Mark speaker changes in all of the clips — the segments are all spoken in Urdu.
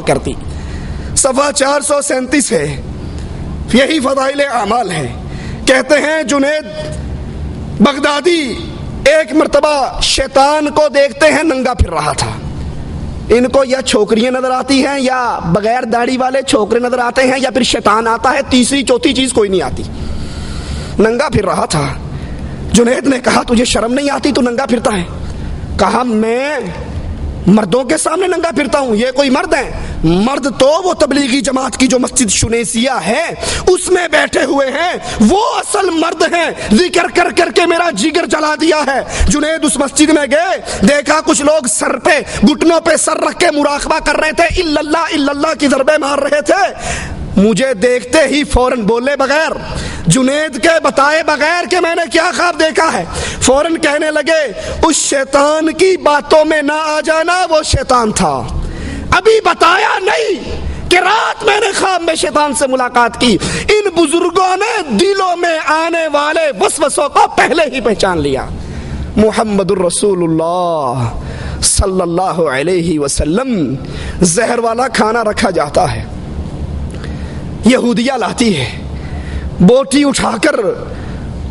Speaker 1: کرتی. صفحہ 437 ہے, یہی فضائل اعمال ہے. کہتے ہیں جنید بغدادی ایک مرتبہ شیطان کو دیکھتے ہیں ننگا پھر رہا تھا. ان کو یا چھوکریاں نظر آتی ہیں یا بغیر داڑھی والے چھوکرے نظر آتے ہیں یا پھر شیطان آتا ہے, تیسری چوتھی چیز کوئی نہیں آتی. ننگا پھر رہا تھا. جنید نے کہا تجھے شرم نہیں آتی, تو ننگا پھرتا ہے؟ کہا میں مردوں کے سامنے ننگا پھرتا ہوں, یہ کوئی مرد ہیں؟ مرد تو وہ تبلیغی جماعت کی جو مسجد شنیسیہ ہے اس میں بیٹھے ہوئے ہیں, وہ اصل مرد ہیں. ذکر کر کر کے میرا جگر جلا دیا ہے. جنید اس مسجد میں گئے, دیکھا کچھ لوگ سر پہ گھٹنوں پہ سر رکھ کے مراقبہ کر رہے تھے, الا اللہ کی ضربیں مار رہے تھے. مجھے دیکھتے ہی فوراً بولے بغیر, جنید کے بتائے بغیر کہ میں نے کیا خواب دیکھا ہے, فوراً کہنے لگے اس شیطان کی باتوں میں نہ آ جانا, وہ شیطان تھا. ابھی بتایا نہیں کہ رات میں نے خواب میں شیطان سے ملاقات کی. ان بزرگوں نے دلوں میں آنے والے وسوسوں کو پہلے ہی پہچان لیا. محمد الرسول اللہ صلی اللہ علیہ وسلم, زہر والا کھانا رکھا جاتا ہے, یہودیہ لاتی ہے, بوٹی اٹھا کر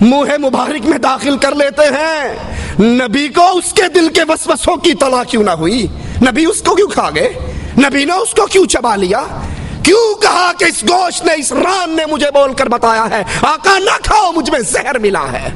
Speaker 1: منہ مبارک میں داخل کر لیتے ہیں. نبی کو اس کے دل کے وسوسوں کی اطلاع کیوں نہ ہوئی؟ نبی اس کو کیوں کھا گئے؟ نبی نے اس کو کیوں چبا لیا؟ کیوں کہا کہ اس گوشت نے, اس ران نے مجھے بول کر بتایا ہے آقا نہ کھاؤ, مجھ میں زہر ملا ہے؟